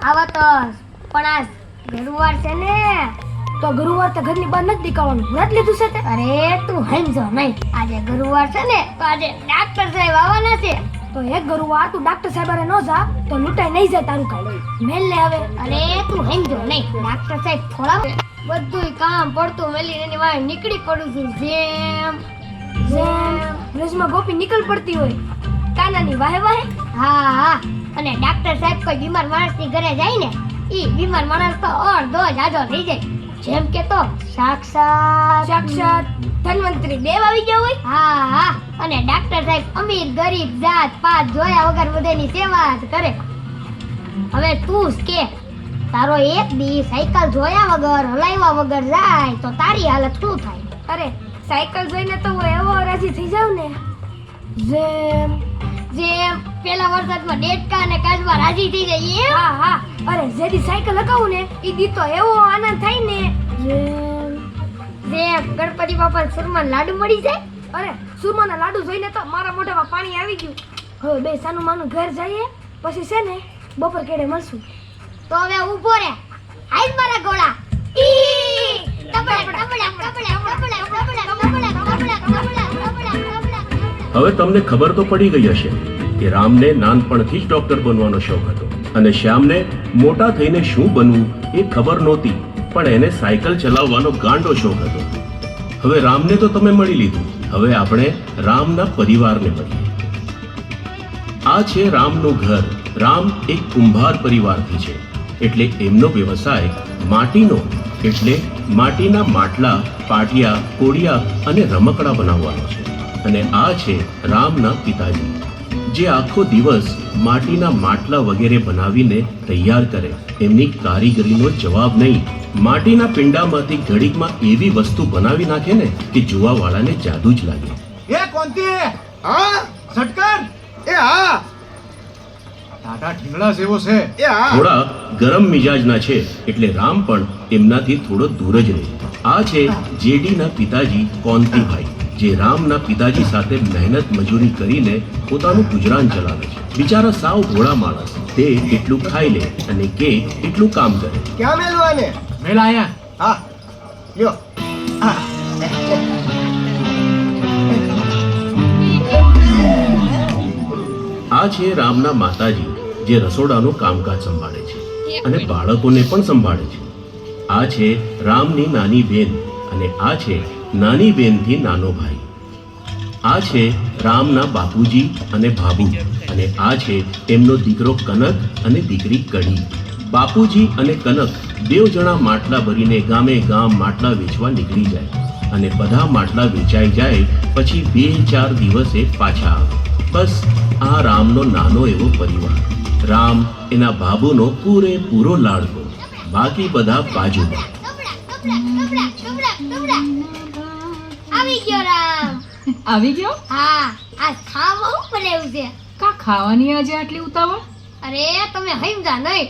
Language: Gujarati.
આવા તો પણ આ ગુરુવાર છે ને, તો ગુરુવાર તો ઘરની બહાર નથી નીકળવાનું, વ્રત લીધું છે તે? અરે તું સમજો નહીં, આજે ગુરુવાર છે ને તો આજે ડાક્ટર સાહેબ આવવાના છે. તો એક ગુરુવાર તું ડાક્ટર સાહેબ હારે ન જા તો લૂંટાઈ નહીં જાય તારું કાઢ. મેલ ને હવે. અરે તું સમજો નહીં, ડાક્ટર સાહેબ થોડા બધું કામ પડતું મેલી એની વાય નીકળી પડું છું. જેમ બ્રજમાં ગોપી નીકળ પડતી હોય કાનાની વાહે વાહે. હા, અને ડાક્ટર સાહેબ કોઈ બીમાર માણસની ઘરે જાય ને, ઈ બીમાર માણસ તો અડધો જાજો થઈ જાય. જેમ કે તો સાક્ષાત ધન્વંતરી દેવ આવી ગયા હોય. હા, અને ડાક્ટર સાહેબ અમીર ગરીબ જાત પાત જોયા વગર બધાની સેવા જ કરે. હવે તું જ કે તારો એક દી સાયકલ જોયા વગર હલાવ્યા વગર જાય તો તારી હાલત શું થાય? અરે સાયકલ જોઈને તો હું એવો રાજી થઈ જાઉં ને, જેમ પેલા વરસાદમાં ડેટકા અને કાચમાં રાજી થઈ જાય એમ. હા. અરે જેદી સાયકલ લગાવું ને ઈ દી તો એવો આનંદ થાય ને, જેમ ગણપતિ બાપા સુરમાન લાડુ મળી જાય. અરે સુરમાના લાડુ જોઈને તો મારા મોઢામાં પાણી આવી ગયું. હવે બે સાનું માનું ઘર જઈએ પછી છે ને બપોર કેડે મળશું. તો હવે ઊભો રે, હાલ મારા ગોળા. હવે તમને ખબર તો પડી ગઈ હશે કે રામને નાનપણથી જ ડોક્ટર બનવાનો શોખ હતો અને શ્યામને મોટા થઈને શું બનવું એ ખબર નહોતી, પણ એને સાયકલ ચલાવવાનો ગાંડો શોખ હતો. હવે રામને તો તમે મળી લીધું, હવે આપણે રામના પરિવારને મળીએ. આ છે રામનું ઘર. રામ એક કુંભાર પરિવારથી છે, એટલે એમનો વ્યવસાય માટીનો, એટલે માટીના માટલા, પાટિયા, કોડિયા અને રમકડા બનાવવાનો છે. અને આ છે રામના પિતાજી, જે આખો દિવસ માટીના માટલા વગેરે બનાવીને તૈયાર કરે. એમની કારીગરીનો જવાબ નહીં. માટીના પિંડામાંથી ઘડીકમાં એવી વસ્તુ બનાવી નાખે ને કે જોવાવાળાને જાદુ જ લાગે. એ કોંતી, હા ઝટકર. એ હા ટાટા ઠીંગડા જેવો છે. એ હા થોડા ગરમ મિજાજના છે, એટલે રામ પણ એમનાથી થોડો દૂર જ રહે. આ છે જેડીના પિતાજી કોંતીભાઈ, જે રામના પિતાજી સાથે મહેનત મજૂરી કરીને પોતાનું ગુજરાન ચલાવે છે. બિચારા સાવ ભોળા માણસ. તે એટલું ખાઈ લે અને કે એટલું કામ કરે. ક્યાં મેલવાને? મેલા આયા. હા લ્યો. આ છે રામના માતાજી, જે રસોડાનું કામકાજ સંભાળે છે અને બાળકોને પણ સંભાળે છે. આ છે રામની નાની બેન, અને આ છે નાની બેનથી નાનો ભાઈ. આ છે રામના બાપુજી અને ભાભુ, અને આ છે તેમનો દીકરો કનક અને દીકરી કડી. બાપુજી અને કનક બેવ જણા માટલા ભરીને ગામે ગામ માટલા વેચવા નીકળી જાય, અને બધા માટલા વેચાઈ જાય પછી 2-4 દિવસે પાછા આવે. બસ આ રામનો નાનો એવો પરિવાર. રામ એના બાબુનો પૂરેપૂરો લાડકો, બાકી બધા બાજુમાં. આવી ગયો રામ. આવી ગયો? હા, આ ખાવા હું બનાવ્યું છે. કા ખાવાની આજે આટલી ઉતાવળ? અરે તમે સમજા નહીં,